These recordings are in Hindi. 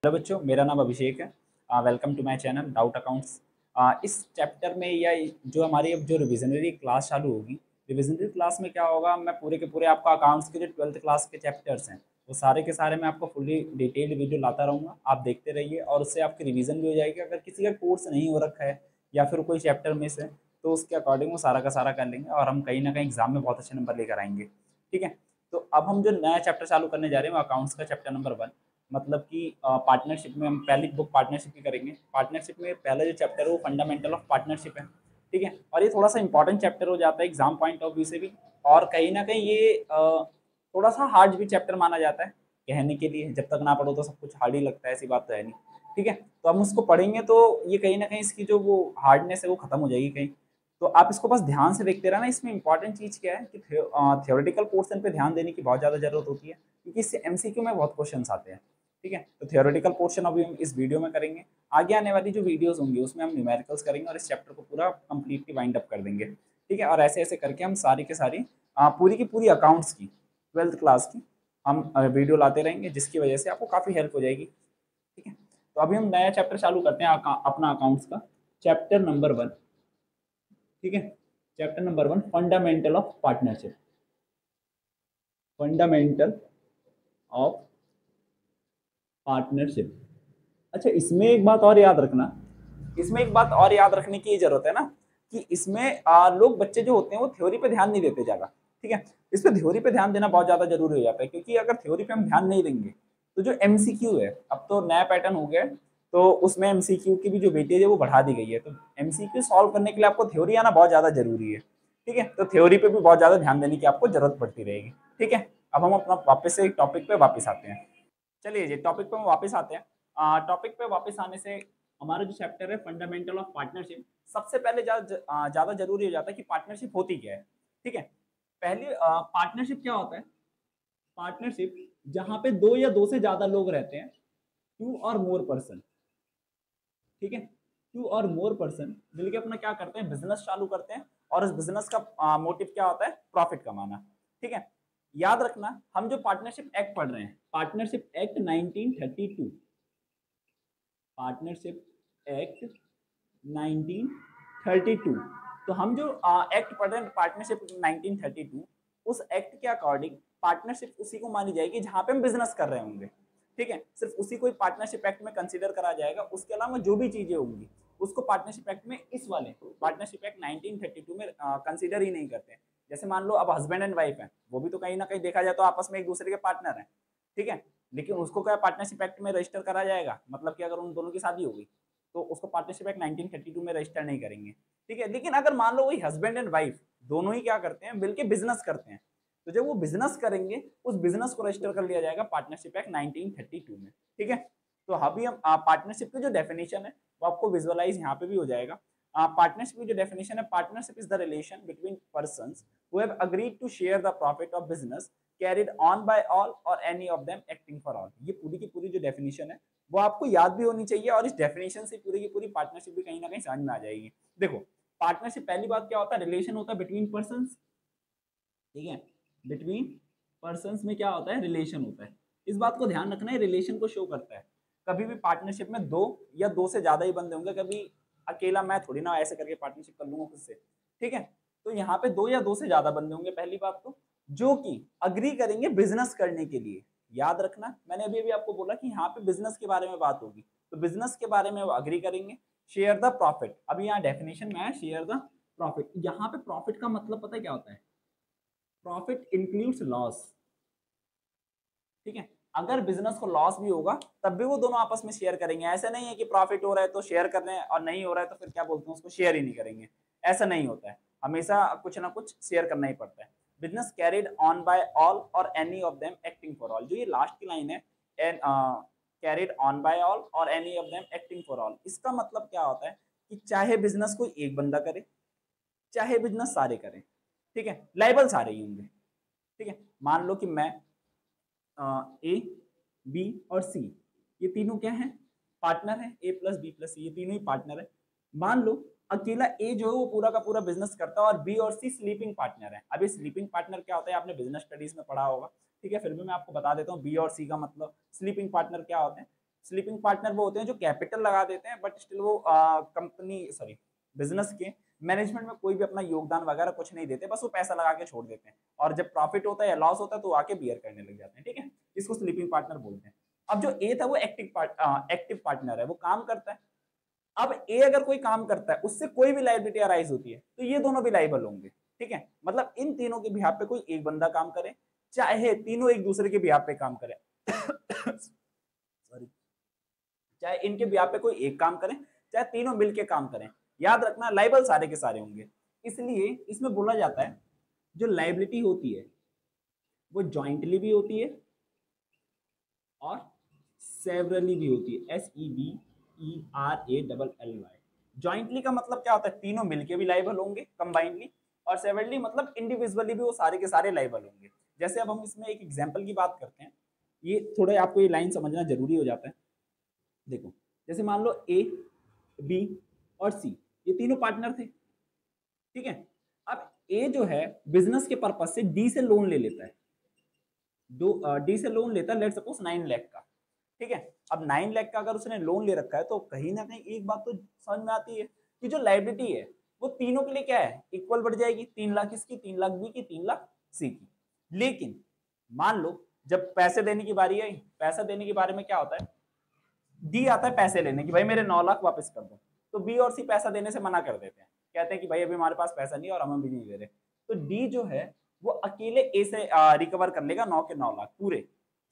हेलो बच्चों, मेरा नाम अभिषेक है। Welcome to my channel Doubt Accounts. इस चैप्टर में या जो हमारी अब जो रिविजनरी क्लास चालू होगी, रिविजनरी क्लास में क्या होगा, मैं पूरे के पूरे आपको अकाउंट्स के जो 12th क्लास के चैप्टर्स हैं वो सारे के सारे मैं आपको फुली डिटेल्ड वीडियो लाता रहूँगा। आप देखते रहिए और उससे आपकी रिवीजन भी हो जाएगी। अगर किसी का कोर्स नहीं हो रखा है या फिर कोई चैप्टर मिस है तो उसके अकॉर्डिंग वो सारा का सारा कर लेंगे और हम कहीं ना कहीं एग्जाम में बहुत अच्छे नंबर लेकर आएंगे। ठीक है, तो अब हम जो नया चैप्टर चालू करने जा रहे हैं वो अकाउंट्स का चैप्टर नंबर 1। मतलब कि पार्टनरशिप में हम पहली बुक पार्टनरशिप की करेंगे। पार्टनरशिप में पहला जो चैप्टर है वो फंडामेंटल ऑफ पार्टनरशिप है। ठीक है, और ये थोड़ा सा इंपॉर्टेंट चैप्टर हो जाता है एग्जाम पॉइंट ऑफ व्यू से भी, और कहीं ना कहीं ये थोड़ा सा हार्ड भी चैप्टर माना जाता है कहने के लिए। जब तक ना पढ़ो तो सब कुछ हार्ड ही लगता है, ऐसी बात तो है नहीं। ठीक है, तो हम उसको पढ़ेंगे तो ये कहीं ना कहीं इसकी जो वो हार्डनेस है वो खत्म हो जाएगी कहीं। तो आप इसको बस ध्यान से देखते रहना। इसमें इंपॉर्टेंट चीज़ क्या है कि थियोरेटिकल पोर्शन पे ध्यान देने की बहुत ज़्यादा जरूरत होती है, क्योंकि इससे एमसीक्यू में बहुत क्वेश्चंस आते हैं। ठीक है, तो थियोरेटिकल पोर्शन अभी हम इस वीडियो में करेंगे। आगे आने वाली जो वीडियोस होंगी उसमें हम न्यूमेरिकल्स करेंगे और इस चैप्टर को पूरा कंप्लीटली वाइंड अप कर देंगे। ठीक है, और ऐसे ऐसे करके हम सारी के सारी पूरी की पूरी अकाउंट्स की 12th क्लास की हम वीडियो लाते रहेंगे, जिसकी वजह से आपको काफ़ी हेल्प हो जाएगी। ठीक है, तो अभी हम नया चैप्टर चालू करते हैं अपना अकाउंट्स का, चैप्टर नंबर 1। ठीक है, chapter number 1, fundamental of partnership. Fundamental of partnership. अच्छा, इसमें एक बात और याद रखना, इसमें एक बात और याद रखने की जरूरत है ना, कि इसमें लोग बच्चे जो होते हैं वो थ्योरी पे ध्यान नहीं देते ज़्यादा। ठीक है, इस पे थ्योरी पे ध्यान देना बहुत ज़्यादा जरूरी हो जाता है, क्योंकि अगर थ्योरी पे हम ध्यान नहीं देंगे तो जो एमसीक्यू है, अब तो नया पैटर्न हो गया है, तो उसमें एमसीक्यू की भी जो वेटेज है वो बढ़ा दी गई है। तो एमसीक्यू सॉल्व करने के लिए आपको थ्योरी आना बहुत ज़्यादा जरूरी है। ठीक है, तो थ्योरी पे भी बहुत ज़्यादा ध्यान देने की आपको जरूरत पड़ती रहेगी। ठीक है, अब हम अपना वापस से टॉपिक पे वापस आते हैं। चलिए जी, टॉपिक पे हम वापस आते हैं। टॉपिक पे वापस आने से हमारा जो चैप्टर है फंडामेंटल ऑफ पार्टनरशिप, सबसे पहले ज़्यादा जरूरी हो जाता है कि पार्टनरशिप होती क्या है। ठीक है, पहले पार्टनरशिप क्या होता है? पार्टनरशिप जहाँ पे दो या दो से ज़्यादा लोग रहते हैं, टू और मोर पर्सन। ठीक है, टू और मोर पर्सन मिलके अपना क्या करते हैं, बिजनेस चालू करते हैं, और इस बिजनेस का मोटिव क्या होता है, प्रॉफिट कमाना। ठीक है, याद रखना हम जो पार्टनरशिप एक्ट पढ़ रहे हैं, पार्टनरशिप एक्ट 1932, पार्टनरशिप एक्ट 1932। तो हम जो एक्ट पढ़ रहे हैं पार्टनरशिप 1932, उस एक्ट के अकॉर्डिंग पार्टनरशिप उसी को मानी जाएगी जहां पे हम बिजनेस कर रहे होंगे। ठीक है, सिर्फ उसी को पार्टनरशिप एक्ट में कंसीडर करा जाएगा। उसके अलावा जो भी चीजें होंगी उसको पार्टनरशिप एक्ट में, इस वाले पार्टनरशिप एक्ट 1932 में कंसीडर ही नहीं करते हैं। जैसे मान लो अब हस्बैंड एंड वाइफ है, वो भी तो कहीं ना कहीं देखा जाए तो आपस में एक दूसरे के पार्टनर हैं। ठीक है, लेकिन उसको क्या पार्टनरशिप एक्ट में रजिस्टर करा जाएगा? मतलब कि अगर उन दोनों की शादी हो गई तो उसको पार्टनरशिप एक्ट 1932 में रजिस्टर नहीं करेंगे। ठीक है, लेकिन अगर मान लो वही हस्बैंड एंड वाइफ दोनों ही क्या करते हैं, मिलके बिजनेस करते हैं, तो जब वो बिजनेस करेंगे उस बिजनेस को रजिस्टर कर लिया जाएगा पार्टनरशिप एक्ट 1932 में। ठीक है, तो अभी हम पार्टनरशिप की जो डेफिनेशन है वो आपको विजुअलाइज यहाँ पे भी हो जाएगा। पार्टनरशिप की जो डेफिनेशन है, partnership is the relation between persons who have agreed to share the profit of business carried on by all और any of them acting for all. ये पूरी की पूरी जो डेफिनेशन है वो आपको याद भी होनी चाहिए, और इस डेफिनेशन से पूरी की पूरी पार्टनरशिप भी कहीं ना कहीं समझ में आ जाएगी। देखो, पार्टनरशिप पहली बात क्या होता है, रिलेशन होता है बिटवीन पर्संस। ठीक है, बिटवीन पर्संस में क्या होता है, रिलेशन होता है। इस बात को ध्यान रखना है, रिलेशन को शो करता है। कभी भी पार्टनरशिप में दो या दो से ज्यादा ही बंदे होंगे, कभी अकेला मैं थोड़ी ना ऐसे करके पार्टनरशिप कर लूंगा खुद से। ठीक है, तो यहाँ पे दो या दो से ज्यादा बंदे होंगे पहली बात तो, जो कि अग्री करेंगे बिजनेस करने के लिए। याद रखना, मैंने अभी अभी आपको बोला कि यहाँ पे बिजनेस के बारे में बात होगी, तो बिजनेस के बारे में वो अग्री करेंगे। शेयर द प्रॉफिट, अभी यहाँ डेफिनेशन में है शेयर द प्रॉफिट। यहाँ पे प्रॉफिट का मतलब पता है क्या होता है? Profit includes loss. ठीक है, अगर बिजनेस को लॉस भी होगा तब भी वो दोनों आपस में शेयर करेंगे। ऐसा नहीं है कि प्रॉफिट हो रहा है तो शेयर कर रहे हैं और नहीं हो रहा है तो फिर क्या बोलते हैं उसको, शेयर ही नहीं करेंगे। ऐसा नहीं होता है, हमेशा कुछ ना कुछ शेयर करना ही पड़ता है। Business carried on by all और any of them acting for all, जो ये लास्ट की लाइन है, and carried on by all और any of them acting for all, इसका मतलब क्या होता है कि चाहे बिजनेस कोई एक बंदा करे, चाहे बिजनेस सारे करें, ठीक है, लाइबल सारे ही होंगे। ठीक है, मान लो कि मैं ए, बी और सी, ये तीनों क्या है, पार्टनर है। ए प्लस बी प्लस सी, ये तीनों ही पार्टनर है। मान लो अकेला ए जो है वो पूरा का पूरा बिजनेस करता है और बी और सी स्लीपिंग पार्टनर है। अब ये स्लीपिंग पार्टनर क्या होता है, आपने बिजनेस स्टडीज में पढ़ा होगा। ठीक है, फिर भी मैं आपको बता देता हूँ बी और सी का मतलब। स्लीपिंग पार्टनर क्या होते हैं? स्लीपिंग पार्टनर वो होते हैं जो कैपिटल लगा देते हैं बट स्टिल वो कंपनी सॉरी बिजनेस के मैनेजमेंट में कोई भी अपना योगदान वगैरह कुछ नहीं देते, बस वो पैसा लगा के छोड़ देते हैं और जब प्रॉफिट होता है या लॉस होता है तो आके बियर करने लग जाते हैं। ठीक है, इसको स्लीपिंग पार्टनर बोलते हैं। अब जो ए था वो एक्टिव पार्टनर है, वो काम करता है। अब ए अगर कोई काम करता है उससे कोई भी लाइबिलिटी अराइज होती है तो ये दोनों भी लाइबल होंगे। ठीक है, मतलब इन तीनों के बिहाफ पे कोई एक बंदा काम करे, चाहे तीनों एक दूसरे के बिहाफ पे काम करे सॉरी, चाहे इनके बिहाफ पे कोई एक काम करे, चाहे तीनों मिलके काम करें, याद रखना लाइबल सारे के सारे होंगे। इसलिए इसमें बोला जाता है जो लाइबिलिटी होती है वो जॉइंटली भी होती है और सेवरली भी होती है, SEVERALLY। जॉइंटली का मतलब क्या होता है, तीनों मिलके भी लाइबल होंगे कंबाइंडली, और सेवरली मतलब इंडिविजुअली भी वो सारे के सारे लाइबल होंगे। जैसे अब हम इसमें एक एग्जांपल की बात करते हैं, ये थोड़ा आपको ये लाइन समझना जरूरी हो जाता है। देखो, जैसे मान लो ए, बी और सी ये तीनों पार्टनर थे। ठीक है, अब ए जो है बिजनेस के पर्पज से डी से लोन ले लेता है, डी से लोन लेता है लेट सपोज 9 लाख का। ठीक है, अब 9 लाख का अगर उसने लोन ले रखा है तो कहीं ना कहीं एक बात तो समझ में आती है कि जो लाइबिलिटी है वो तीनों के लिए क्या है, इक्वल बढ़ जाएगी। 3 लाख इसकी, 3 लाख बी की, 3 लाख सी की। लेकिन मान लो जब पैसे देने की बारी आई, पैसा देने के बारे में क्या होता है, डी आता है पैसे लेने की, भाई मेरे 9 लाख वापस कर दो, तो बी और सी पैसा देने से मना कर देते हैं, कहते हैं कि भाई अभी हमारे पास पैसा नहीं और हम भी नहीं दे रहे। तो डी जो है वो अकेले ए से रिकवर कर लेगा 9 के 9 लाख पूरे।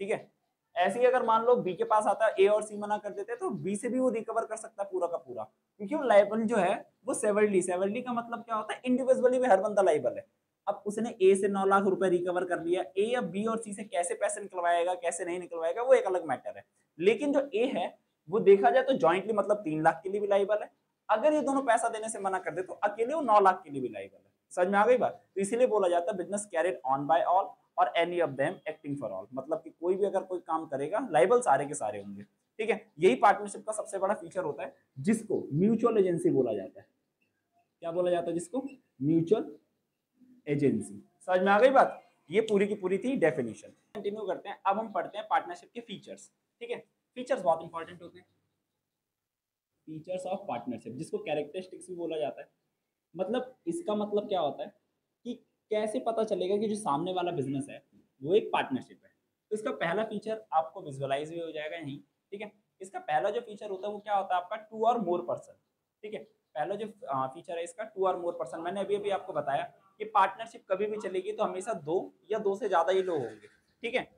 ठीक है, ऐसे ही अगर मान लो बी के पास आता है, ए और सी मना कर देते हैं, तो बी से भी वो रिकवर कर सकता है पूरा का पूरा, क्योंकि वो लाइबल जो है वो सेवरली का मतलब क्या होता है, इंडिविजुअली भी हर बंदा लाइबल है। अब उसने ए से 9 लाख रुपए रिकवर कर लिया, ए या बी और सी से कैसे पैसे निकलवाएगा कैसे नहीं निकलवाएगा वो एक अलग मैटर है। लेकिन जो ए है वो देखा जाए तो जॉइंटली मतलब 3 लाख के लिए भी लाइबल है, अगर ये दोनों पैसा देने से मना कर दे तो अकेले वो 9 लाख के लिए भी लाइबल है। समझ में आ गई बात? तो इसीलिए बोला जाता है business carried on by all और any of them acting for all, मतलब कि कोई भी अगर कोई काम करेगा लाइबल सारे के सारे होंगे। ठीक है, यही पार्टनरशिप का सबसे बड़ा फीचर होता है जिसको म्यूचुअल एजेंसी बोला जाता है। क्या बोला जाता है जिसको? Mutual agency. समझ में आ गई बात? ये पूरी की पूरी थी डेफिनेशन। कंटिन्यू करते हैं, अब हम पढ़ते हैं पार्टनरशिप के फीचर्स। ठीक है, फीचर्स बहुत इंपॉर्टेंट होते हैं। फीचर्स ऑफ पार्टनरशिप जिसको कैरेक्टरिस्टिक्स भी बोला जाता है, मतलब इसका मतलब क्या होता है कि कैसे पता चलेगा कि जो सामने वाला बिजनेस है वो एक पार्टनरशिप है। तो इसका पहला फीचर आपको विजुअलाइज भी हो जाएगा यहीं। ठीक है, इसका पहला जो फीचर होता है वो क्या होता है आपका, 2 और मोर पर्सन। ठीक है, पहला जो फीचर है इसका 2 और मोर पर्सन। मैंने अभी अभी आपको बताया कि पार्टनरशिप कभी भी चलेगी तो हमेशा 2 या 2 से ज्यादा ही लोग होंगे। ठीक है,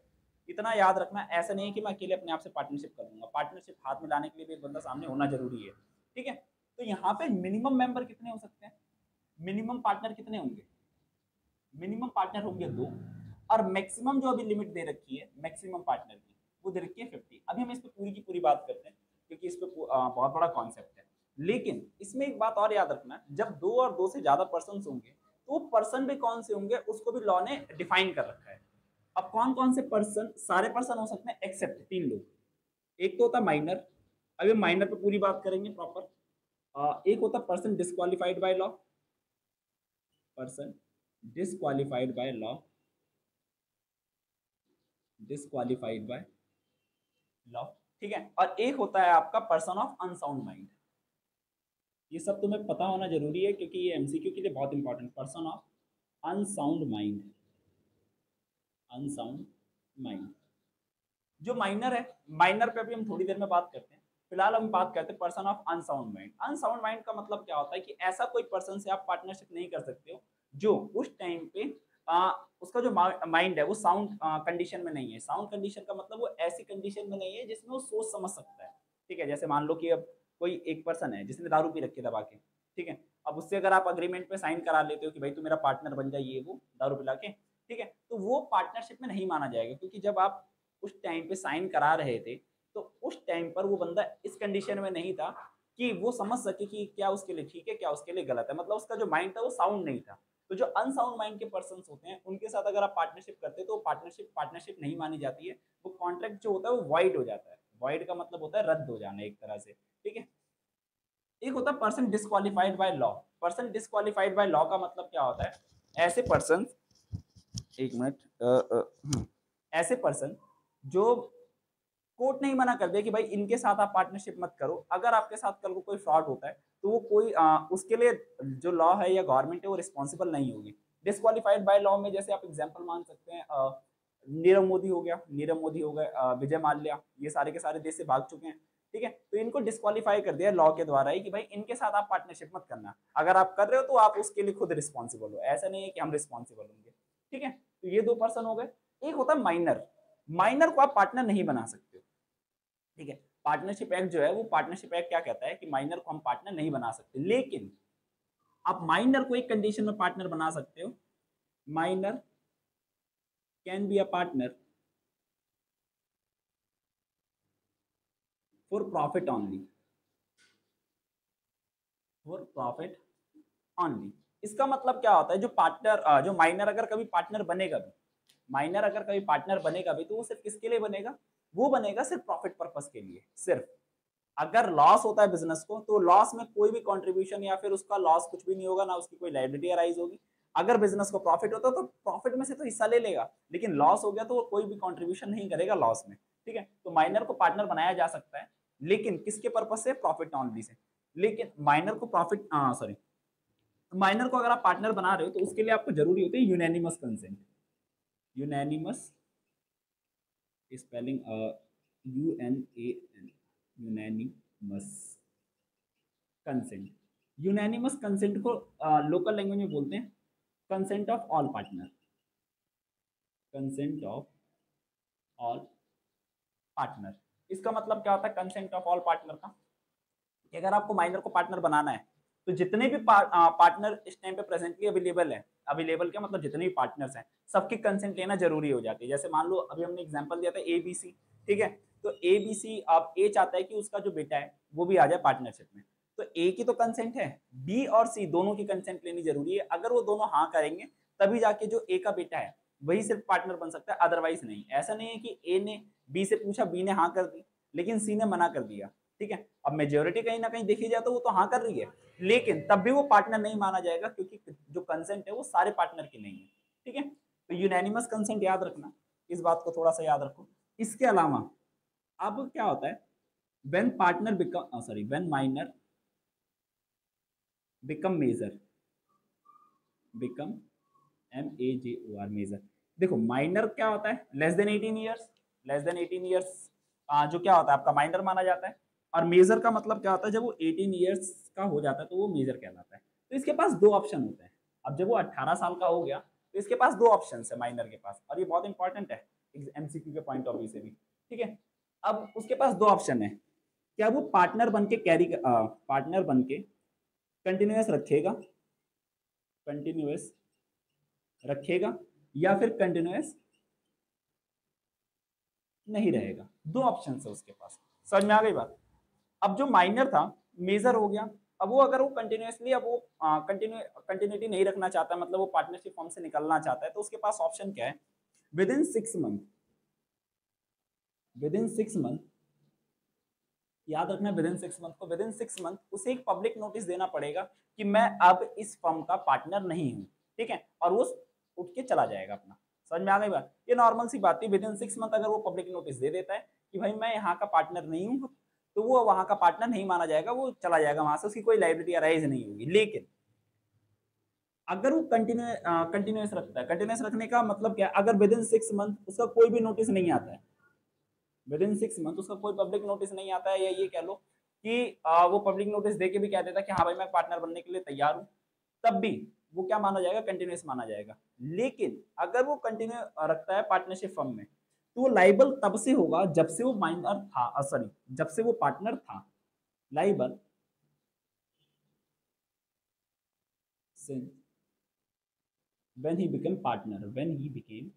इतना याद रखना, ऐसा नहीं है कि मैं अकेले अपने आप से पार्टनरशिप कर लूंगा, पार्टनरशिप हाथ मिलाने के लिए भी एक बंदा सामने होना जरूरी है। ठीक है, तो यहाँ पे मिनिमम मेंबर कितने हो सकते हैं, मिनिमम पार्टनर कितने होंगे, मिनिमम पार्टनर होंगे 2, और मैक्सिमम जो अभी लिमिट दे रखी है मैक्सिमम पार्टनर की वो दे रखी है 50। अभी हम इस पर पूरी की पूरी बात करते हैं क्योंकि इस पर बहुत बड़ा कॉन्सेप्ट है। लेकिन इसमें एक बात और याद रखना, जब 2 और 2 से ज्यादा पर्सन होंगे तो वो पर्सन भी कौन से होंगे उसको भी लॉ ने डिफाइन कर रखा है। अब कौन कौन से पर्सन, सारे पर्सन हो सकते हैं एक्सेप्ट 3 लोग। एक तो होता है माइनर, अभी माइनर पे पूरी बात करेंगे प्रॉपर। एक होता है person disqualified by law, person disqualified by law, disqualified by law. ठीक है, और एक होता है आपका पर्सन ऑफ अनसाउंड माइंड। ये सब तुम्हें पता होना जरूरी है क्योंकि ये एमसीक्यू के लिए बहुत important, person of unsound mind, unsound mind. जो माइनर है, माइनर पे अभी हम थोड़ी देर में बात करते हैं, फिलहाल हम बात करते हैं person of unsound mind. Unsound mind का मतलब क्या होता है कि ऐसा कोई पर्सन से आप पार्टनरशिप नहीं कर सकते हो जो उस टाइम पे उसका जो माइंड है वो साउंड कंडीशन में नहीं है। साउंड कंडीशन का मतलब वो ऐसी कंडीशन में नहीं है जिसमें वो सोच समझ सकता है। ठीक है, जैसे मान लो कि अब कोई एक पर्सन है जिसने दारू पी रखी है दबा के, ठीक है, अब उससे अगर आप अग्रीमेंट पे साइन करा लेते हो कि भाई तू मेरा पार्टनर बन जाइए वो दारू पिला के, ठीक है, तो वो पार्टनरशिप में नहीं माना जाएगा क्योंकि जब आप उस टाइम पे साइन करा रहे थे तो उस टाइम पर वो बंदा इस कंडीशन में नहीं था कि वो समझ सके कि क्या उसके लिए ठीक है क्या उसके लिए गलत है, मतलब उसका जो माइंड था वो साउंड नहीं था। तो जो अनसाउंड माइंड के पर्सन होते हैं उनके साथ अगर आप पार्टनरशिप करते हैं तो पार्टनरशिप नहीं मानी जाती है। वो कॉन्ट्रैक्ट जो होता है वो वाइड हो जाता है। वाइड का मतलब होता है रद्द हो जाना एक तरह से। ठीक है, एक होता है person disqualified by law. Person disqualified by law का मतलब क्या होता है, ऐसे पर्सन, एक मिनट, ऐसे पर्सन जो कोर्ट ने ही मना कर दिया कि भाई इनके साथ आप पार्टनरशिप मत करो। अगर आपके साथ कल को कोई फ्रॉड होता है तो वो कोई उसके लिए जो लॉ है या गवर्नमेंट है वो रिस्पॉन्सिबल नहीं होगी। डिस्क्वालीफाइड बाय लॉ में जैसे आप एग्जांपल मान सकते हैं नीरव मोदी हो गया, नीरव मोदी हो गए, विजय माल्या, ये सारे के सारे देश से भाग चुके हैं। ठीक है, तो इनको डिस्क्वालीफाई कर दिया लॉ के द्वारा ही कि भाई इनके साथ आप पार्टनरशिप मत करना। अगर आप कर रहे हो तो आप उसके लिए खुद रिस्पॉन्सिबल हो, ऐसा नहीं है कि हम रिस्पॉन्सिबल होंगे। ठीक है, तो ये दो पर्सन हो गए। एक होता है माइनर, माइनर को आप पार्टनर नहीं बना सकते हो। ठीक है, पार्टनरशिप एक्ट जो है वो पार्टनरशिप एक्ट क्या कहता है कि माइनर को हम पार्टनर नहीं बना सकते, लेकिन आप माइनर को एक कंडीशन में पार्टनर बना सकते हो। Minor can be a partner for profit only, for profit only. इसका मतलब क्या होता है, जो पार्टनर जो माइनर अगर कभी पार्टनर बनेगा भी, माइनर अगर कभी पार्टनर बनेगा भी तो वो सिर्फ किसके लिए बनेगा, वो बनेगा सिर्फ प्रॉफिट पर्पस के लिए। सिर्फ अगर लॉस होता है बिजनेस को तो लॉस में कोई भी कंट्रीब्यूशन या फिर उसका लॉस कुछ भी नहीं होगा, ना उसकी कोई लायबिलिटी अराइज होगी। अगर बिजनेस को प्रॉफिट होता तो प्रॉफिट में से तो हिस्सा ले लेगा, लेकिन लॉस हो गया तो वो कोई भी कंट्रीब्यूशन नहीं करेगा लॉस में। ठीक है, तो माइनर को पार्टनर बनाया जा सकता है, लेकिन किसके पर्पज से, प्रॉफिट ओनली से। लेकिन माइनर को प्रॉफिट सॉरी माइनर को अगर आप पार्टनर बना रहे हो तो उसके लिए आपको जरूरी होती है unanimous consent. Unanimous spelling UNAN, unanimous consent. Unanimous consent को लोकल लैंग्वेज में बोलते हैं consent of all partner, consent of all partner. इसका मतलब क्या होता है कंसेंट ऑफ ऑल पार्टनर का, कि अगर आपको माइनर को पार्टनर बनाना है तो जितने भी पार्टनर इस टाइम पे प्रेजेंटली अवेलेबल है, अवेलेबल क्या मतलब जितने भी पार्टनर्स हैं सबकी कंसेंट लेना जरूरी हो जाती है। जैसे मान लो अभी हमने एग्जांपल दिया था ABC, ठीक है, तो ABC अब A चाहता है कि उसका जो बेटा है वो भी आ जाए पार्टनरशिप में, तो A की तो कंसेंट है, B और C दोनों की कंसेंट लेनी जरूरी है। अगर वो दोनों हाँ करेंगे तभी जाके जो A का बेटा है वही सिर्फ पार्टनर बन सकता है, अदरवाइज नहीं। ऐसा नहीं है कि A ने B से पूछा, B ने हाँ कर दी लेकिन C ने मना कर दिया। ठीक है, अब मेजोरिटी कहीं ना कहीं देखी जाए तो वो तो हाँ कर रही है, लेकिन तब भी वो पार्टनर नहीं माना जाएगा क्योंकि जो कंसेंट है वो सारे पार्टनर की नहीं है। ठीक है, तो यूनैनिमस कंसेंट याद रखना, इस बात को थोड़ा सा याद रखो। इसके अलावा अब क्या होता है, when partner become when minor become major, become MAJOR major. देखो माइनर क्या होता है, less than 18 years, less than 18 years जो क्या होता है आपका माइनर माना जाता है। और मेजर का मतलब क्या होता है, जब वो 18 ईयर्स का हो जाता है तो वो मेजर कहलाता है। तो इसके पास दो ऑप्शन होते हैं। अब जब वो 18 साल का हो गया तो इसके पास दो ऑप्शन है माइनर के पास, और ये बहुत इंपॉर्टेंट है MCQ के पॉइंट ऑफ व्यू से भी। ठीक है, अब उसके पास दो ऑप्शन है, क्या वो पार्टनर बन के पार्टनर बन के कंटिन्यूस रखेगा, कंटिन्यूस रखेगा, या फिर कंटिन्यूस नहीं रहेगा। दो ऑप्शन है उसके पास। समझ में आ गई बात। अब जो माइनर था मेजर हो गया, अब वो अगर वो कंटिन्यूसली अब वो कंटिन्यूटी नहीं रखना चाहता, मतलब वो पार्टनरशिप फॉर्म से निकलना चाहता है, तो उसके पास ऑप्शन क्या है, with in 6 month, with in 6 month, याद रखना विद इन 6 मंथ को, विद इन 6 मंथ उसे एक पब्लिक नोटिस देना पड़ेगा कि मैं अब इस फर्म का पार्टनर नहीं हूँ। ठीक है, और वो उठ के चला जाएगा अपना। समझ में आ गई बात, ये नॉर्मल सी बात है। विद इन 6 मंथ अगर वो पब्लिक नोटिस दे देता है कि भाई मैं यहाँ का पार्टनर नहीं हूँ, तो वो वहां का पार्टनर नहीं माना जाएगा, वो चला जाएगा वहां से, उसकी कोई लाइबिलिटी अराइज नहीं होगी। लेकिन अगर वो कंटिन्यूस रखता है, कंटिन्यूस रखने का मतलब क्या है, अगर विद इन 6 मंथ उसका कोई भी नोटिस नहीं आता है, विद इन 6 मंथ उसका कोई पब्लिक नोटिस नहीं आता है, या ये कह लो कि वो पब्लिक नोटिस दे के भी कह देता है कि हाँ भाई मैं पार्टनर बनने के लिए तैयार हूँ, तब भी वो क्या माना जाएगा, कंटिन्यूस माना जाएगा। लेकिन अगर वो कंटिन्यू रखता है पार्टनरशिप फर्म में, तो वो लाइबल तब से होगा जब से वो माइनर था, सॉरी जब से वो पार्टनर था, liable since when he became partner, when he became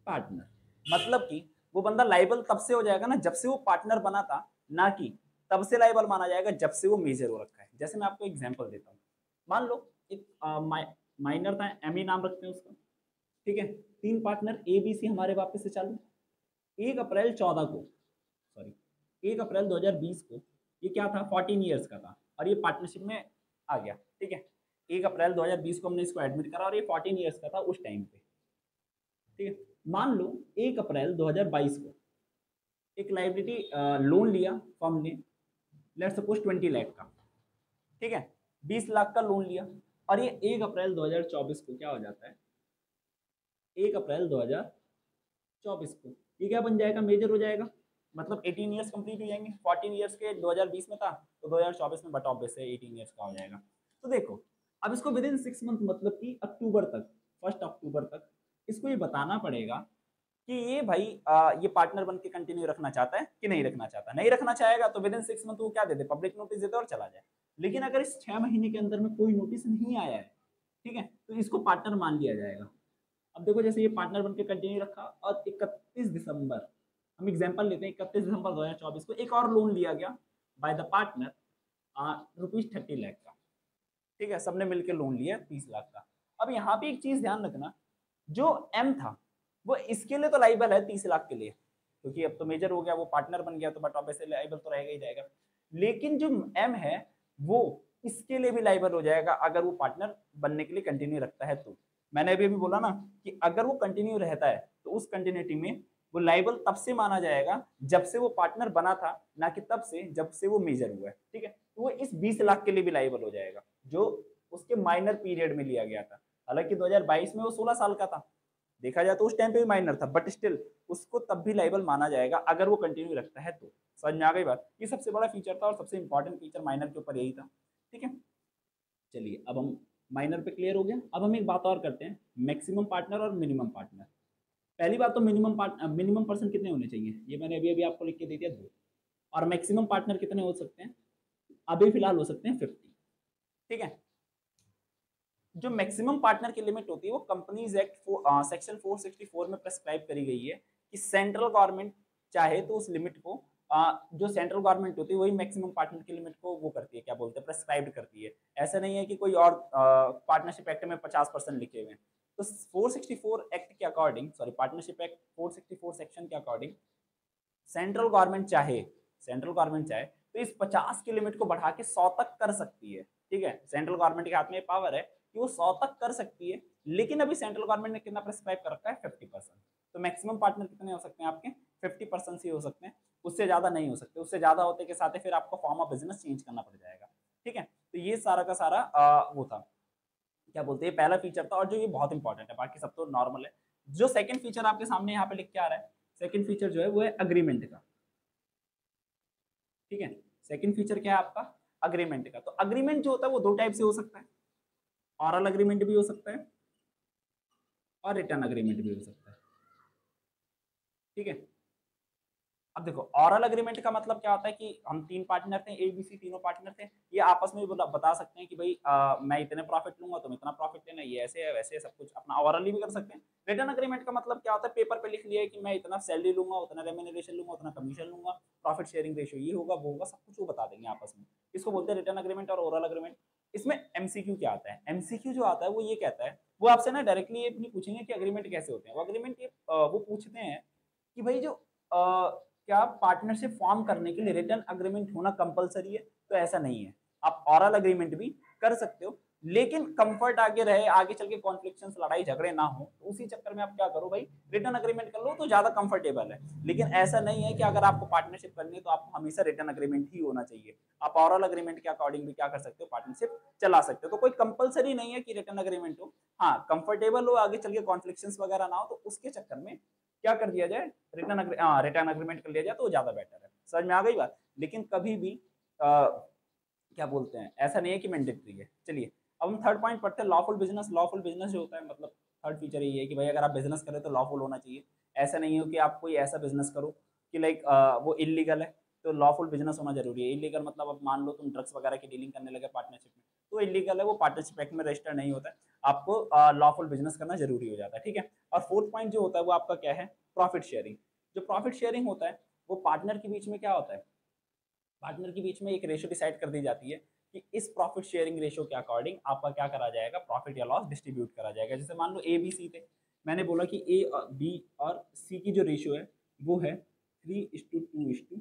partner. मतलब कि वो बंदा लाइबल तब से हो जाएगा ना जब से वो पार्टनर बना था, ना कि तब से लाइबल माना जाएगा जब से वो मेजर हो रखा है। जैसे मैं आपको एग्जांपल देता हूँ, मान लो एक माइनर था, एमी नाम रखते हैं उसका। ठीक है, 3 पार्टनर ABC हमारे वापस से चालू। 1 अप्रैल 14 को, सॉरी 1 अप्रैल 2020 को ये क्या था, 14 ईयर्स का था और ये पार्टनरशिप में आ गया। ठीक है, 1 अप्रैल 2020 को हमने इसको एडमिट करा और ये 14 ईयर्स का था उस टाइम पे। ठीक है, मान लो 1 अप्रैल 2022 को एक लाइबिलिटी लोन लिया फर्म ने, लेट्स सपोज 20 लाख का, ठीक है, 20 लाख का लोन लिया, और ये 1 अप्रैल 2024 को क्या हो जाता है, 1 अप्रैल 2024 को ये क्या बन जाएगा, मेजर हो जाएगा, मतलब 18 ईयर्स कंप्लीट हो जाएंगे। 14 ईयर्स के 2020 में था तो 2024 में बट ऑब्वियस से 18 ईयर्स का हो जाएगा। तो देखो अब इसको विद इन 6 मंथ मतलब कि अक्टूबर तक, 1 अक्टूबर तक इसको ये बताना पड़ेगा कि ये भाई ये पार्टनर बन के कंटिन्यू रखना चाहता है कि नहीं रखना चाहता। नहीं रखना चाहेगा तो विद इन 6 मंथ वो क्या दे दे, पब्लिक नोटिस देते और चला जाए। लेकिन अगर इस 6 महीने के अंदर में कोई नोटिस नहीं आया है, ठीक है, तो इसको पार्टनर मान लिया जाएगा। अब देखो जैसे ये पार्टनर बन के कंटिन्यू रखा और 31 दिसंबर, हम एग्जांपल लेते हैं, 31 दिसंबर 2024 को एक और लोन लिया गया बाय द पार्टनर ₹30 लाख का, ठीक है, सबने मिलकर लोन लिया 30 लाख का। अब यहाँ पे एक चीज ध्यान रखना, जो एम था वो इसके लिए तो लाइबल है 30 लाख के लिए, क्योंकि अब तो मेजर हो गया, वो पार्टनर बन गया, तो बट ऑब्वियसली लाइबल तो रहेगा ही रहेगा। लेकिन जो एम है वो इसके लिए भी लाइबल हो जाएगा अगर वो पार्टनर बनने के लिए कंटिन्यू रखता है। तो मैंने अभी बोला ना कि अगर वो कंटिन्यू रहता है तो उस कंटिन्यूटी में वो लाइबल तब से माना जाएगा जब से वो पार्टनर बना था, ना कि तब से जब से वो मेजर हुआ है, ठीक है। तो वो इस 20 लाख के लिए भी लाइबल हो जाएगा जो उसके माइनर पीरियड में लिया गया था। हालांकि 2022 में वो 16 साल का था, देखा जाए तो उस टाइम पे भी माइनर था, बट स्टिल उसको तब भी लाइबल माना जाएगा अगर वो कंटिन्यू रखता है तो। समझ में आ गई बात। ये सबसे बड़ा फीचर था और सबसे इंपॉर्टेंट फीचर माइनर के ऊपर यही था, ठीक है। चलिए अब हम माइनर पे क्लियर हो गया। अब हम एक बात और करते हैं, मैक्सिमम पार्टनर और मिनिमम पार्टनर। पहली बात तो मिनिमम पर्सन कितने होने चाहिए, ये मैंने अभी अभी आपको लिख के दे दिया 2। और मैक्सिमम पार्टनर कितने हो सकते हैं, अभी फिलहाल हो सकते हैं 50, ठीक है। जो मैक्सिमम पार्टनर की लिमिट होती है वो कंपनीज एक्ट सेक्शन 464 में प्रेस्क्राइब करी गई है कि सेंट्रल गवर्नमेंट चाहे तो उस लिमिट को जो सेंट्रल गवर्नमेंट होती है वही मैक्सिमम पार्टनर की लिमिट को वो करती है, क्या बोलते हैं, प्रेस्क्राइब करती है। ऐसा नहीं है कि कोई और पार्टनरशिप एक्ट में 50% लिखे हुए हैं। तो 464 एक्ट के according, sorry partnership act 464 section के अकॉर्डिंग सेंट्रल गवर्नमेंट चाहे, सेंट्रल गवर्नमेंट चाहे तो इस 50 की लिमिट को बढ़ा के 100 तक कर सकती है, ठीक है। सेंट्रल गवर्नमेंट के हाथ में पावर है कि वो 100 तक कर सकती है, लेकिन अभी सेंट्रल गवर्नमेंट ने कितना प्रेस्क्राइब कर रखा है, 50%। तो मैक्सिमम पार्टनर कितने हो सकते हैं आपके, 50% ही हो सकते हैं, उससे ज्यादा नहीं हो सकते। उससे ज्यादा होते के साथ फिर आपको फॉर्म ऑफ बिजनेस चेंज करना पड़ जाएगा, ठीक है। तो ये सारा का सारा वो था, क्या बोलते हैं, पहला फीचर था, और जो ये बहुत इंपॉर्टेंट है, बाकी सब तो नॉर्मल है। जो सेकंड फीचर आपके सामने यहाँ पे लिख के आ रहा है, सेकंड फीचर जो है वो है अग्रीमेंट का, ठीक है। सेकंड फीचर क्या है आपका, अग्रीमेंट का। तो अग्रीमेंट जो होता है वो दो टाइप से हो सकता है, ऑरल अग्रीमेंट भी हो सकता है और रिटर्न अग्रीमेंट भी हो सकता है, ठीक है। अब देखो ऑरल अग्रीमेंट का मतलब क्या होता है कि हम 3 पार्टनर थे, ए बी सी तीनों पार्टनर थे, ये आपस में भी बता सकते हैं कि भाई मैं इतने प्रॉफिट लूंगा, तुम इतना प्रॉफिट लेना, ये ऐसे है वैसे है, सब कुछ अपना ऑरली भी कर सकते हैं। रिटर्न अग्रीमेंट का मतलब क्या होता है, पेपर पे लिख लिया है कि मैं इतना सैलरी लूंगा, उतना रेम्यूनरेशन लूंगा, उतना कमीशन लूंगा, प्रॉफिट शेयरिंग रेशियो ये होगा वो होगा, सब कुछ वो बता देंगे आपस में। इसको बोलते हैं रिटर्न अग्रीमेंट और ओरल अग्रीमेंट। इसमें एमसीक्यू क्या आता है, एमसीक्यू जो आता है वो ये कहता है, वो आपसे ना डायरेक्टली ये नहीं पूछेंगे कि अग्रीमेंट कैसे होते हैं, वो अग्रीमेंट ये वो पूछते हैं कि भाई जो क्या पार्टनरशिप फॉर्म करने के लिए रिटर्न अग्रीमेंट होना कंपलसरी है, तो ऐसा नहीं है, आप ऑरल अग्रीमेंट भी कर सकते हो, लेकिन कंफर्ट आगे रहे, आगे चल के कॉन्फ्लिक्शंस लड़ाई झगड़े ना हो, तो उसी चक्कर में आप क्या करो भाई, रिटर्न अग्रीमेंट कर लो तो ज्यादा कंफर्टेबल है। लेकिन ऐसा नहीं है कि अगर आपको पार्टनरशिप करनी है तो आपको हमेशा रिटर्न अग्रीमेंट ही होना चाहिए, आप ऑरल अग्रीमेंट के अकॉर्डिंग भी क्या कर सकते हो, पार्टनरशिप चला सकते हो। तो कोई कंपलसरी नहीं है कि रिटर्न अग्रीमेंट हो, हाँ कंफर्टेबल हो, आगे चल के कॉन्फ्लिक्शंस वगैरह ना हो, तो उसके चक्कर में क्या कर दिया जाए, रिटर्न अग्रीमेंट कर लिया जाए तो ज्यादा बेटर है। समझ में आ गई बात। लेकिन कभी भी क्या बोलते हैं, ऐसा नहीं है कि मैंडेटरी है। चलिए अब हम थर्ड पॉइंट पढ़ते हैं, लॉफुल बिजनेस। लॉफुल बिजनेस जो होता है, मतलब थर्ड फीचर यही है कि भाई अगर आप बिजनेस करें तो लॉफुल होना चाहिए। ऐसा नहीं हो कि आप कोई ऐसा बिजनेस करो कि लाइक वो इलीगल है, तो लॉफुल बिजनेस होना जरूरी है। इलीगल मतलब अब मान लो तुम ड्रग्स वगैरह की डीलिंग करने लगे पार्टनरशिप में, तो इलीगल है, वो पार्टनरशिप एक्ट में रजिस्टर नहीं होता है, आपको लॉफुल बिजनेस करना जरूरी हो जाता है, ठीक है। और फोर्थ पॉइंट जो होता है वो आपका क्या है, प्रॉफिट शेयरिंग। जो प्रॉफिट शेयरिंग होता है वो पार्टनर के बीच में क्या होता है, पार्टनर के बीच में एक रेशियो डिसाइड कर दी जाती है कि इस प्रॉफिट शेयरिंग रेशियो के अकॉर्डिंग आपका क्या करा जाएगा, प्रॉफिट या लॉस डिस्ट्रीब्यूट करा जाएगा। जैसे मान लो ए बी सी थे, मैंने बोला कि ए और बी और सी की जो रेशियो है वो है 3:2:1,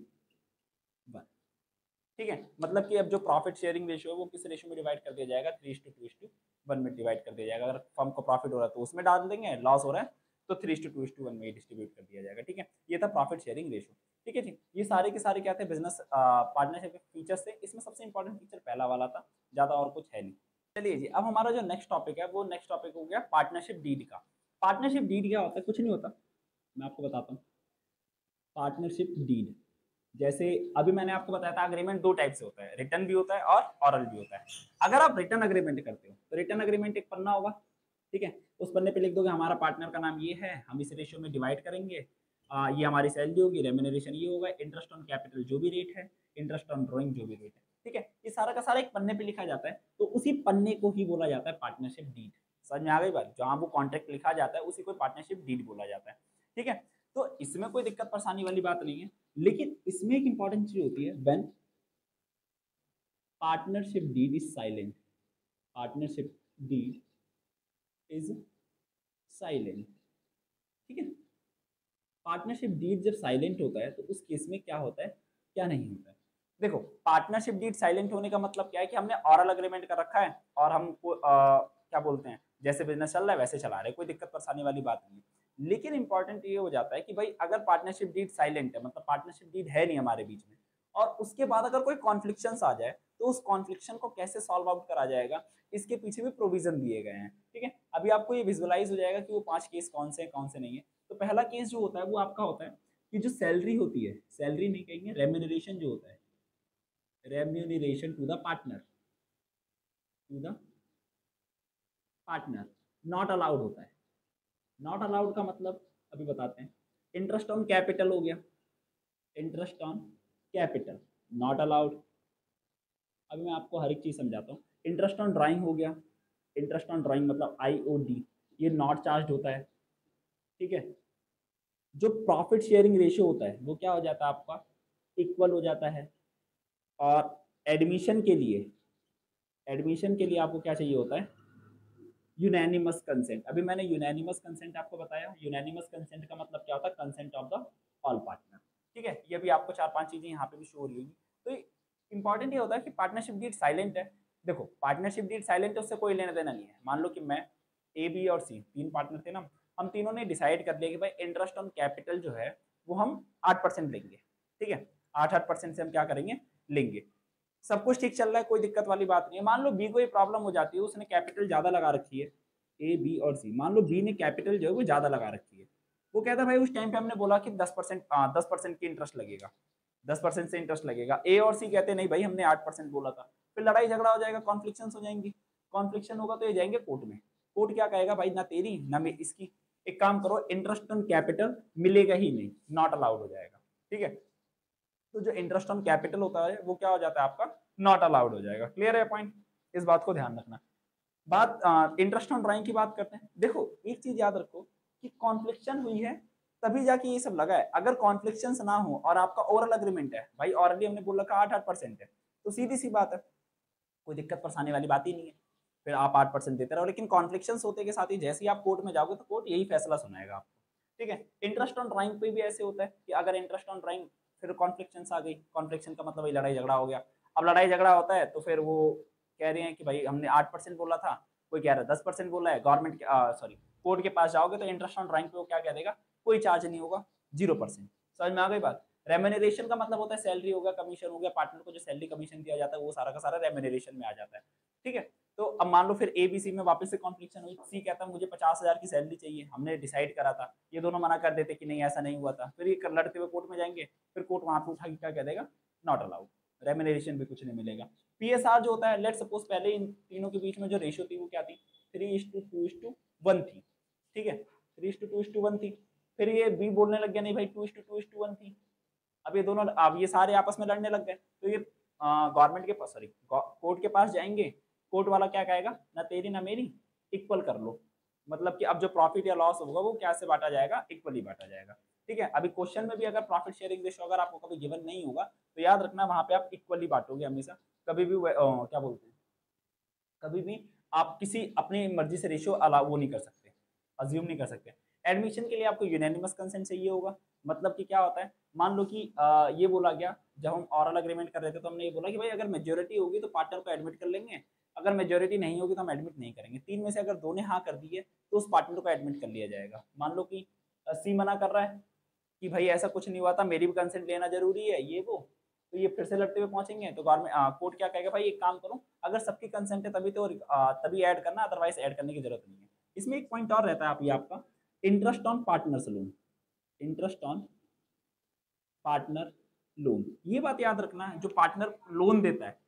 ठीक है। मतलब कि अब जो प्रॉफिट शेयरिंग रेशियो है वो किस रेशियो में डिवाइड कर दिया जाएगा, 3:2:1 में डिवाइड कर दिया जाएगा। अगर फर्म को प्रॉफिट हो रहा है तो उसमें डाल देंगे, लॉस हो रहा है तो 3:2:1 में ही डिस्ट्रीब्यूट कर दिया जाएगा। ठीक है, ये था प्रॉफिट शेयरिंग रेशो। ठीक है जी, ये सारे के सारे क्या थे, बिजनेस पार्टनरशिप के फीचर्स थे। इसमें सबसे इंपॉर्टेंट फीचर पहला वाला था, ज़्यादा और कुछ है नहीं। चलिए जी, अब हमारा जो नेक्स्ट टॉपिक है वो नेक्स्ट टॉपिक हो गया पार्टनरशिप डीड का। पार्टनरशिप डीड क्या होता है? कुछ नहीं होता, मैं आपको बताता हूँ। पार्टनरशिप डीड, जैसे अभी मैंने आपको बताया था अग्रीमेंट दो टाइप से होता है, रिटर्न भी होता है और ऑरल भी होता है। अगर आप रिटर्न अग्रीमेंट करते हो तो रिटर्न अग्रीमेंट एक पन्ना होगा, ठीक है, उस पन्ने पे लिख दोगे हमारा पार्टनर का नाम ये है, हम इस रेशियो में डिवाइड करेंगे, ये हमारी सैलरी होगी, रेम्यूनरेशन ये होगा, इंटरेस्ट ऑन कैपिटल जो भी रेट है, इंटरेस्ट ऑन ड्रॉइंग जो भी रेट है, ठीक है, ये सारा का सारा एक पन्ने पे लिखा जाता है। तो उसी पन्ने को ही बोला जाता है पार्टनरशिप डीड। समझ में आ गई बात? जहाँ वो कॉन्ट्रैक्ट लिखा जाता है उसी को पार्टनरशिप डीड बोला जाता है। ठीक है, तो इसमें कोई दिक्कत परेशानी वाली बात नहीं है, लेकिन इसमें एक इंपॉर्टेंट चीज होती है, when partnership deed is silent, partnership deed is silent. ठीक है, पार्टनरशिप डीड जब साइलेंट होता है तो उस केस में क्या होता है, क्या नहीं होता है। देखो, पार्टनरशिप डीड साइलेंट होने का मतलब क्या है कि हमने ऑरल अग्रीमेंट कर रखा है और हमको क्या बोलते हैं, जैसे बिजनेस चल रहा है वैसे चला रहे, कोई दिक्कत परेशानी वाली बात नहीं है। लेकिन इंपॉर्टेंट ये हो जाता है कि भाई अगर पार्टनरशिप डीड साइलेंट है, मतलब पार्टनरशिप डीड है नहीं हमारे बीच में, और उसके बाद अगर कोई कॉन्फ्लिक्शंस आ जाए तो उस कॉन्फ्लिक्शन को कैसे सॉल्व आउट करा जाएगा, इसके पीछे भी प्रोविजन दिए गए हैं। ठीक है, अभी आपको ये विजुअलाइज हो जाएगा कि वो 5 केस कौन से हैं कौन से नहीं है। तो पहला केस जो होता है वो आपका होता है कि जो सैलरी होती है, सैलरी नहीं कहेंगे, रेम्यूनरेशन जो होता है, remuneration to the partner, to the partner not allowed होता है। नॉट अलाउड का मतलब अभी बताते हैं। इंटरेस्ट ऑन कैपिटल हो गया, interest on capital not allowed. अभी मैं आपको हर एक चीज समझाता हूँ। इंटरेस्ट ऑन ड्राइंग हो गया, इंटरेस्ट ऑन ड्राइंग मतलब IOD, ये नॉट चार्ज होता है। ठीक है, जो प्रॉफिट शेयरिंग रेशियो होता है वो क्या हो जाता है आपका, इक्वल हो जाता है। और एडमिशन के लिए, एडमिशन के लिए आपको क्या चाहिए होता है, यूनैनिमस कंसेंट। अभी मैंने यूनैनिमस कंसेंट आपको बताया, यूनैनिमस कंसेंट का मतलब क्या होता है, consent of the all partner. ठीक है, ये भी आपको 4-5 चीजें यहाँ पे भी शो हो रही होगी। तो इंपॉर्टेंट ये होता है कि पार्टनरशिप डीड साइलेंट है। देखो, पार्टनरशिप डीड साइलेंट है, उससे कोई लेना देना नहीं है। मान लो कि मैं A, B और C तीन पार्टनर थे ना, हम तीनों ने डिसाइड कर लिया कि भाई इंटरेस्ट ऑन कैपिटल जो है वो हम 8% लेंगे। ठीक है, 8% से हम क्या करेंगे, लेंगे। सब कुछ ठीक चल रहा है, कोई दिक्कत वाली बात नहीं है। मान लो बी को ये प्रॉब्लम हो जाती है, उसने कैपिटल ज्यादा लगा रखी है, A, B और C, मान लो बी ने कैपिटल जो है वो ज्यादा लगा रखी है। वो कहता है भाई उस टाइम पे हमने बोला कि 10% की इंटरेस्ट लगेगा, 10% से इंटरेस्ट लगेगा। A और C कहते नहीं भाई हमने 8% बोला था। फिर लड़ाई झगड़ा हो जाएगा, कॉन्फ्लिक्शन हो जाएंगी। कॉन्फ्लिक्शन होगा तो ये जाएंगे कोर्ट में। कोर्ट क्या कहेगा, भाई ना तेरी ना इसकी, एक काम करो, इंटरेस्ट ऑन कैपिटल मिलेगा ही नहीं, नॉट अलाउड हो जाएगा। ठीक है, तो जो इंटरेस्ट ऑन कैपिटल होता है वो क्या हो जाता है आपका, नॉट अलाउड हो जाएगा। क्लियर है पॉइंट? इस बात को ध्यान रखना। बात इंटरेस्ट ऑन ड्राइंग की बात करते हैं। देखो, एक चीज याद रखो कि कॉन्फ्लिक्शन हुई है तभी जाके ये सब लगा है। अगर कॉन्फ्लिक्शन ना हो और आपका ओरल अग्रीमेंट है, भाई ऑलरेडी हमने बोल रखा 8-8% है, तो सीधी सी बात है, कोई दिक्कत परेशानी वाली बात ही नहीं है। फिर आप 8% देते रहो। लेकिन कॉन्फ्लिक्शन होते के साथ ही जैसे ही आप कोर्ट में जाओगे तो कोर्ट यही फैसला सुनाएगा आपको। ठीक है, इंटरेस्ट ऑन ड्राइंग पे भी ऐसे होता है कि अगर इंटरेस्ट ऑन ड्राइंग, फिर कॉन्फ्लिक्शन आ गई, कॉन्फ्लिक्शन का मतलब लड़ाई झगड़ा हो गया। अब लड़ाई झगड़ा होता है तो फिर वो कह रहे हैं कि भाई हमने 8% बोला था, कोई कह रहा है 10% बोला है, गवर्नमेंट सॉरी कोर्ट के पास जाओगे तो इंटरेस्ट ऑन ड्राइंग पे वो क्या कह देगा, कोई चार्ज नहीं होगा, 0%। समझ में आ गई बात? रेम्यूनरेशन का मतलब होता है सैलरी हो गया, कमीशन हो गया, पार्टनर को जो सैलरी कमीशन दिया जाता है वो सारा का सारा रेम्यूनरेशन में आ जाता है। ठीक है, तो अब मान लो फिर ABC में वापस से कॉन्फ्लिक्शन हुई, C कहता है मुझे 50,000 की सैलरी चाहिए, हमने डिसाइड करा था, ये दोनों मना कर देते कि नहीं ऐसा नहीं हुआ था, फिर ये लड़ते हुए कोर्ट में जाएंगे, फिर कोर्ट वहां पे उठा के क्या कह देगा, नॉट अलाउड, रेम्यूनरेशन भी कुछ नहीं मिलेगा। PSR जो होता है, लेट सपोज पहले इन तीनों के बीच में जो रेशियो थी वो क्या थी, 3:2:1 थी। ठीक है, 3:2:1 थी। फिर ये B बोलने लग गया नहीं भाई 2:2:1 थी। अब ये दोनों, अब ये सारे आपस में लड़ने लग गए, तो ये गवर्नमेंट के पास, सॉरी कोर्ट के पास जाएंगे। कोर्ट वाला क्या कहेगा, ना तेरी ना मेरी, इक्वल कर लो। मतलब कि अब जो प्रॉफिट या लॉस होगा वो क्या से बांटा जाएगा, इक्वली बांटा जाएगा। ठीक है, अभी क्वेश्चन में भी अगर प्रॉफिट शेयरिंग रेशियो अगर आपको कभी गिवन नहीं होगा तो याद रखना वहां पे आप इक्वली बांटोगे हमेशा। कभी भी क्या बोलते हैं, कभी भी आप किसी अपनी मर्जी से रेशियो अलाउ वो नहीं कर सकते, अज्यूम नहीं कर सकते। एडमिशन के लिए आपको यूनैनिमस कंसेंट चाहिए होगा। मतलब कि क्या होता है, मान लो कि ये बोला गया, जब हम ऑरल अग्रीमेंट कर रहे थे तो हमने ये बोला कि भाई अगर मेजोरिटी होगी तो पार्टनर को एडमिट कर लेंगे, अगर मेजोरिटी नहीं होगी तो हम एडमिट नहीं करेंगे। 3 में से अगर 2 ने हाँ कर दी है तो उस पार्टनर को एडमिट कर लिया जाएगा। मान लो कि सी मना कर रहा है कि भाई ऐसा कुछ नहीं हुआ था, मेरी भी कंसेंट लेना जरूरी है, ये वो, तो ये फिर से लड़ते हुए पहुंचेंगे। तो गवर्नमेंट कोर्ट क्या कहेगा, भाई एक काम करो, अगर सबकी कंसेंट है तभी तो तभी ऐड करना, अदरवाइज ऐड करने की जरूरत नहीं है। इसमें एक पॉइंट और रहता है आप ये आपका interest on partners loan, interest on partner loan. ये बात याद रखना है, जो पार्टनर लोन देता है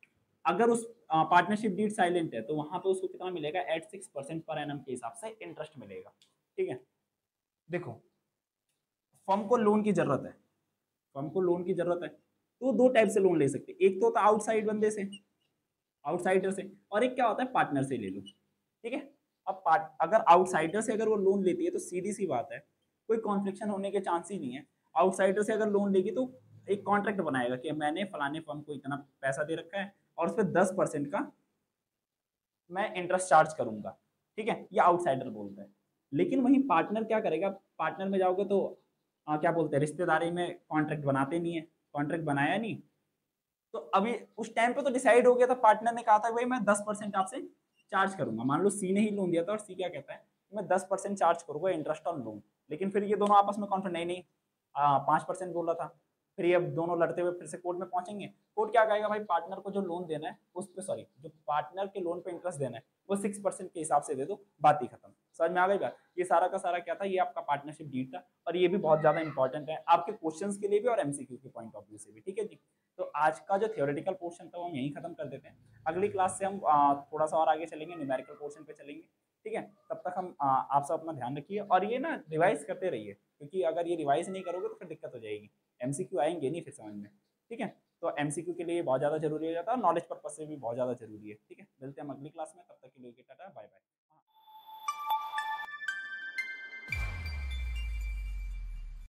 अगर उस पार्टनरशिप डीड साइलेंट है तो वहां पे उसको कितना मिलेगा, एट 6% पर एनम के हिसाब से इंटरेस्ट मिलेगा। ठीक है, देखो फर्म को लोन की जरूरत है, फर्म को लोन की जरूरत है तो दो टाइप से लोन ले सकते हैं। एक तो होता है आउटसाइड बंदे से, आउटसाइडर से, और एक क्या होता है पार्टनर से ले लो। ठीक है, अब अगर आउटसाइडर से अगर वो लोन लेती है तो सीधी सी बात है कोई कॉन्फ्लिक्शन होने के चांस ही नहीं है। आउटसाइडर से अगर लोन लेगी तो एक कॉन्ट्रैक्ट बनाएगा कि मैंने फलाने फर्म को इतना पैसा दे रखा है और उस पर 10% का मैं इंटरेस्ट चार्ज करूंगा। ठीक है, ये आउटसाइडर बोलता है। लेकिन वहीं पार्टनर क्या करेगा, पार्टनर में जाओगे तो क्या बोलते हैं, रिश्तेदारी में कॉन्ट्रैक्ट बनाते नहीं है, कॉन्ट्रैक्ट बनाया नहीं, तो अभी उस टाइम पे तो डिसाइड हो गया था, पार्टनर ने कहा था भाई मैं 10% आपसे चार्ज करूंगा। मान लो सी ने ही लोन दिया था और सी क्या कहता है, मैं 10% चार्ज करूंगा इंटरेस्ट ऑन लोन। लेकिन फिर ये दोनों आपस में कॉन्फ्लिक्ट, नहीं नहीं 5% बोला था। फिर ये अब दोनों लड़ते हुए फिर से कोर्ट में पहुंचेंगे। कोर्ट क्या कहेगा, भाई पार्टनर को जो लोन देना है उस पर, सॉरी जो पार्टनर के लोन पे इंटरेस्ट देना है वो 6% के हिसाब से दे दो, बात ही खत्म। समझ में आ गई बात। ये सारा का सारा क्या था, ये आपका पार्टनरशिप डीड था और ये भी बहुत ज्यादा इंपॉर्टेंट है आपके क्वेश्चंस के लिए भी और एमसीक्यू के पॉइंट ऑफ व्यू से भी। ठीक है जी, तो आज का जो थियोरेटिकल पोर्शन था वो हम यहीं खत्म कर देते हैं। अगली क्लास से हम थोड़ा सा और आगे चलेंगे, न्यूमेरिकल पोर्शन पे चलेंगे। ठीक है, तब तक हम आप सब अपना ध्यान रखिए और ये ना रिवाइज करते रहिए, क्योंकि अगर ये रिवाइज नहीं करोगे तो फिर दिक्कत हो जाएगी, एमसीक्यू आएंगे नहीं फिर समझ में। ठीक है, तो एमसीक्यू के लिए बहुत ज़्यादा जरूरी हो जाता है और नॉलेज पर्पज से भी बहुत ज़्यादा जरूरी है। ठीक है, मिलते हैं हम अगली क्लास में, तब तक के लिए टाटा बाय बाय।